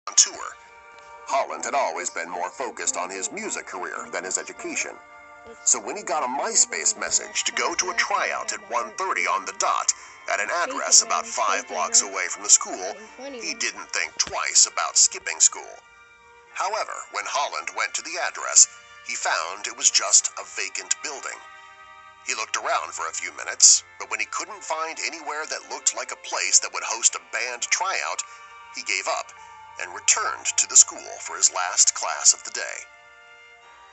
on tour. Holland had always been more focused on his music career than his education. So when he got a MySpace message to go to a tryout at 1:30 on the dot at an address about 5 blocks away from the school, he didn't think twice about skipping school. However, when Holland went to the address, he found it was just a vacant building. He looked around for a few minutes, but when he couldn't find anywhere that looked like a place that would host a band tryout, he gave up and returned to the school for his last class of the day.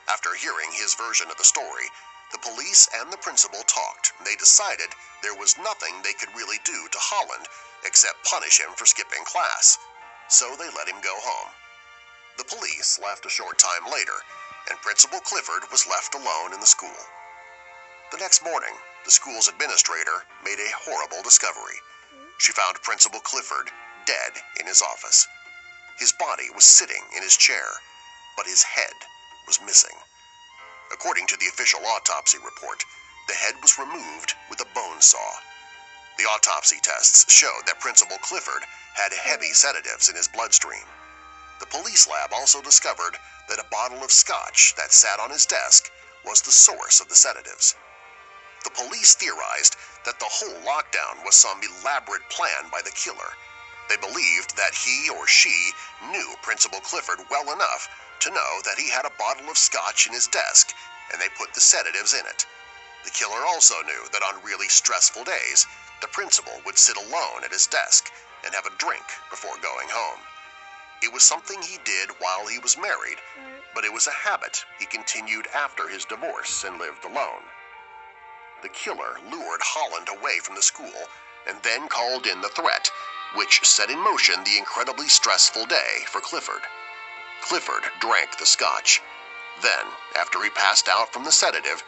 After hearing his version of the story, the police and the principal talked, and they decided there was nothing they could really do to Holland except punish him for skipping class, so they let him go home. The police left a short time later, and Principal Clifford was left alone in the school. The next morning, the school's administrator made a horrible discovery. She found Principal Clifford dead in his office. His body was sitting in his chair, but his head was missing. According to the official autopsy report, the head was removed with a bone saw. The autopsy tests showed that Principal Clifford had heavy sedatives in his bloodstream. The police lab also discovered that a bottle of scotch that sat on his desk was the source of the sedatives. The police theorized that the whole lockdown was some elaborate plan by the killer. They believed that he or she knew Principal Clifford well enough to know that he had a bottle of scotch in his desk, and they put the sedatives in it. The killer also knew that on really stressful days, the principal would sit alone at his desk and have a drink before going home. It was something he did while he was married, but it was a habit he continued after his divorce and lived alone. The killer lured Holland away from the school and then called in the threat, which set in motion the incredibly stressful day for Clifford. Clifford drank the scotch. Then, after he passed out from the sedative,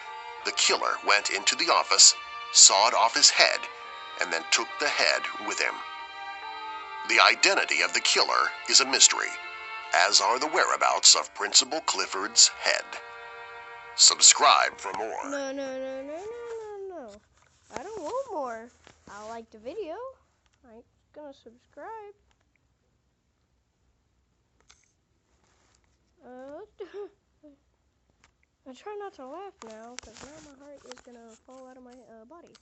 the killer went into the office, sawed off his head, and then took the head with him. The identity of the killer is a mystery, as are the whereabouts of Principal Clifford's head. Subscribe for more. No. I don't want more. I like the video. I ain't gonna subscribe. I try not to laugh now, because now my heart is gonna fall out of my body.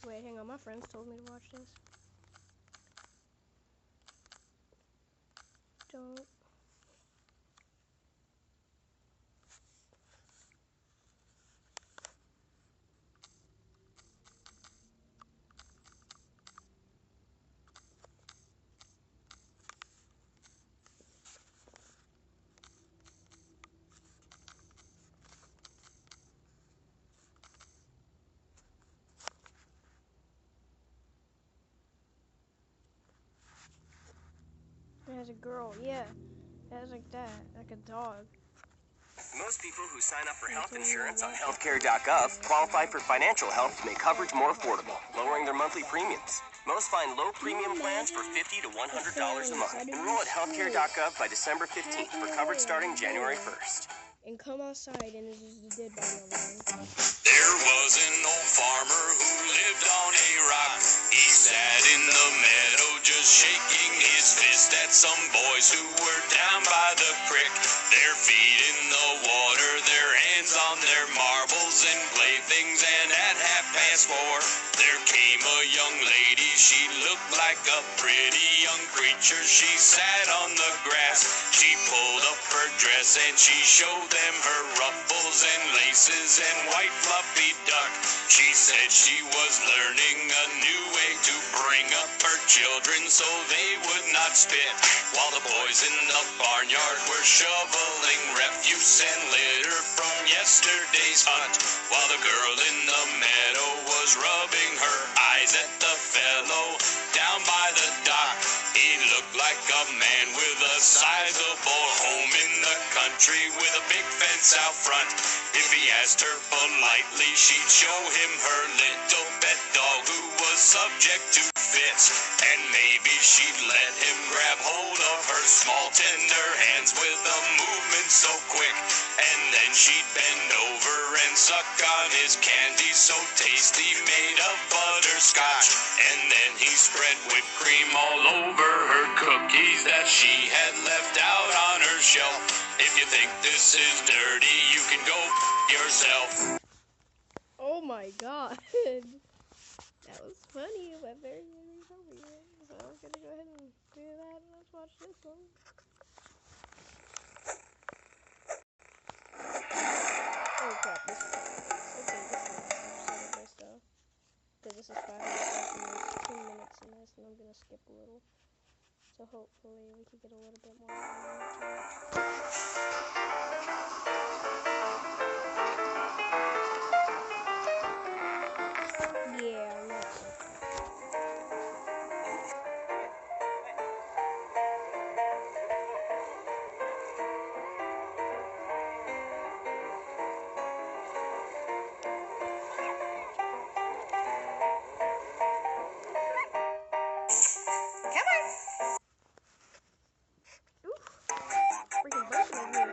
Wait, hang on, my friends told me to watch this. Don't. It has a girl, yeah. It has like that, like a dog. Most people who sign up for health insurance on healthcare.gov qualify for financial help to make coverage more affordable, lowering their monthly premiums. Most find low premium plans for $50 to $100 a month. Enroll at healthcare.gov by December 15th for coverage starting January 1st. And come outside, and this is the dead body of mine. There was an old farmer who lived on a rock. He sat in the meadow just shaking his fist at some boys who were down by the creek. Their feet in the water, their hands on their marbles and playthings, and at 4:30, there came a young lady. She looked like a pretty young creature. She sat on the grass. She pulled up her dress and she showed them her ruffles and laces and white fluffy duck. She said she was learning a new way to bring up her children so they would not spit, while the boys in the barnyard were shoveling refuse and litter from yesterday's hunt, while the girl in the meadow was rubbing her eyes at the fellow down by the dock. He looked like a man with a sizable home in the country. country with a big fence out front. If he asked her politely, she'd show him her little pet dog who was subject to fits. And maybe she'd let him grab hold of her small tender hands with a movement so quick. And then she'd bend over and suck on his candy so tasty made of butterscotch. And then he spread whipped cream all over her cookies that she had left out on her shelf. If you think this is dirty, you can go yourself. Oh my god. That was funny, but very, very appropriate. So I'm gonna go ahead and do that and let's watch this one. Oh crap, this is okay, this is some of my stuff. Because this is 5 minutes, 10 minutes in this, and I'm gonna skip a little. So hopefully we can get a little bit more. Yeah, I'm not sure. Freaking breaking it here.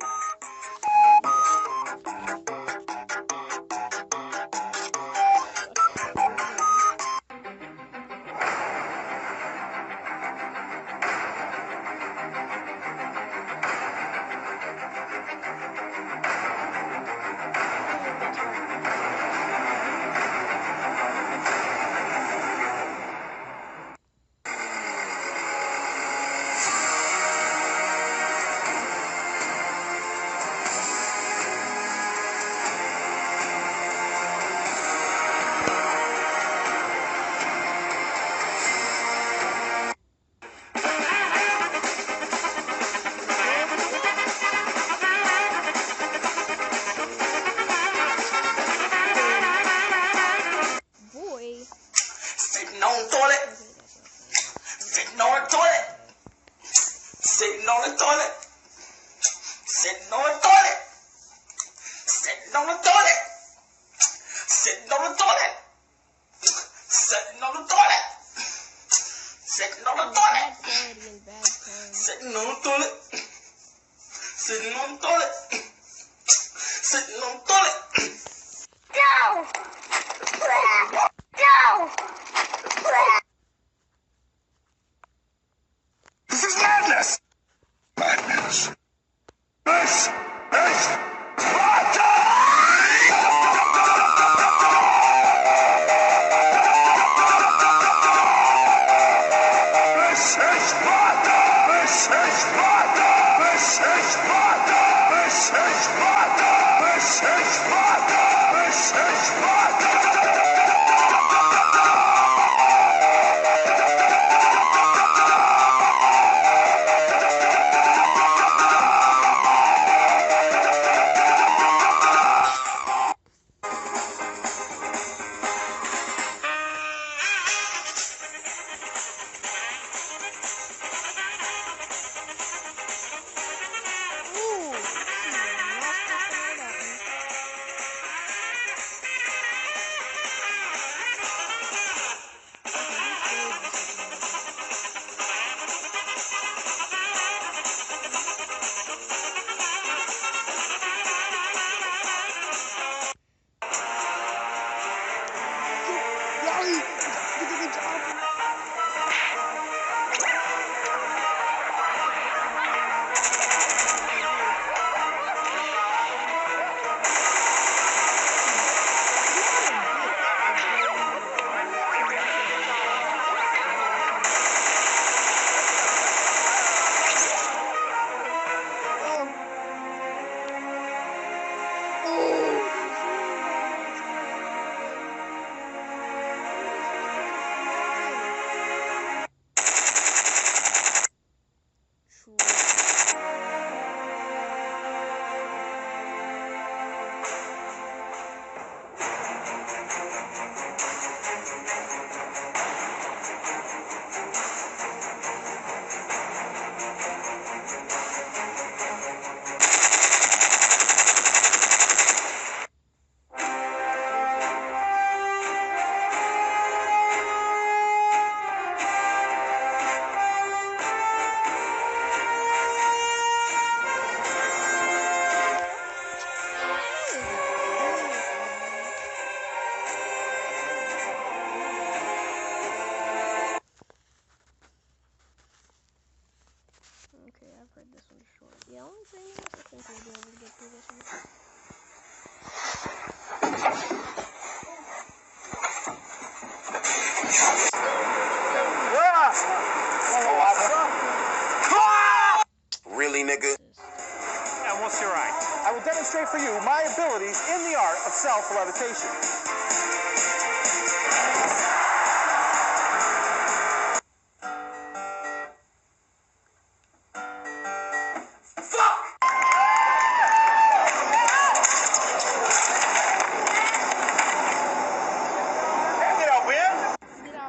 Really, nigga? And what's your rank? I will demonstrate for you my abilities in the art of self-levitation.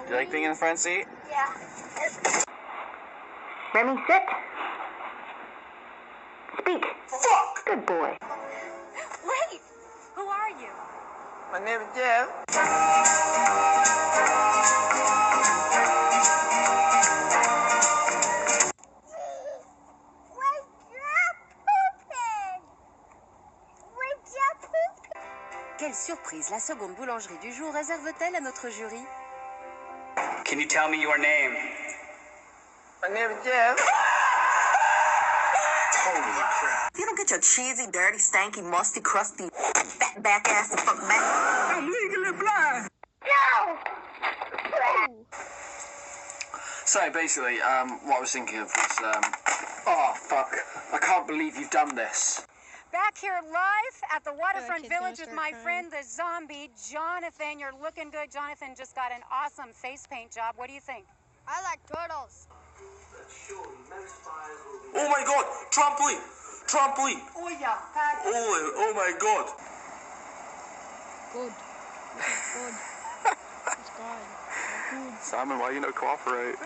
You like being in the front seat? Yeah. Remy, sit. Speak. Fuck! Good boy. Wait! Who are you? My name is Jeff. Quelle surprise la seconde boulangerie du jour réserve-t-elle à notre jury? Can you tell me your name? My name is Jeff. Holy crap. If you don't get your cheesy, dirty, stanky, musty, crusty, fat back ass the fuck back. I'm legally blind. No! Ooh. So basically, what I was thinking of was, oh fuck, I can't believe you've done this. Back here live at the Waterfront kid's gonna Village with start my crying. friend the zombie, Jonathan. You're looking good. Jonathan just got an awesome face paint job. What do you think? I like turtles. Oh my god, trampoline! Trampoline! Oh yeah. Oh my god. Good. Good. It's God. Good. Simon, why you no cooperate?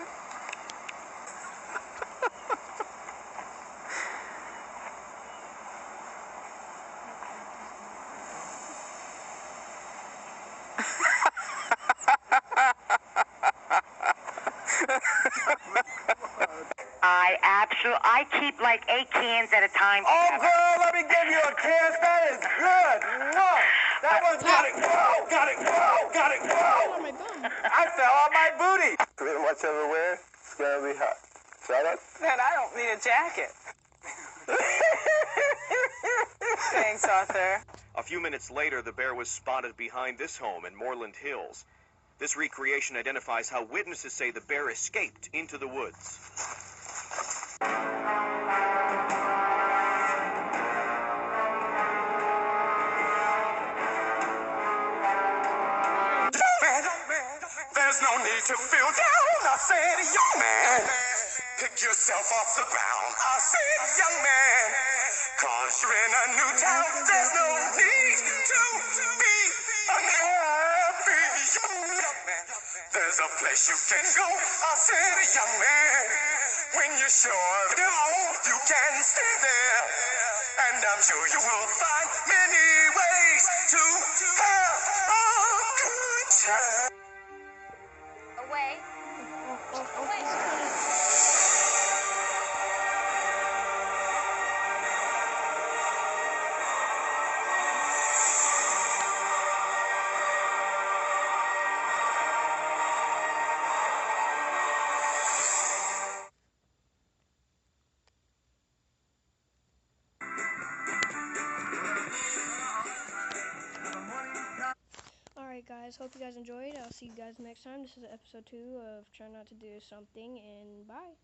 I keep like 8 cans at a time. Oh, girl, let me give you a kiss. That is good. No, that was got it. Whoa, got it. Whoa, got it. Whoa. On my bum. I fell on my booty. Pretty much everywhere. It's gonna be hot. Shut up. Man, I don't need a jacket. Thanks, Arthur. A few minutes later, the bear was spotted behind this home in Moreland Hills. This recreation identifies how witnesses say the bear escaped into the woods. There's no need to feel down. I said, young man, pick yourself off the ground. I said, young man, cause you're in a new town. There's no need to be unhappy, young man. There's a place you can go. I said, young man, when you're sure of it all, you can stay there. And I'm sure you will find many ways to have a good time. Away. Alright guys, hope you guys enjoyed. I'll see you guys next time. This is episode 2 of Try Not to Do Something, and bye.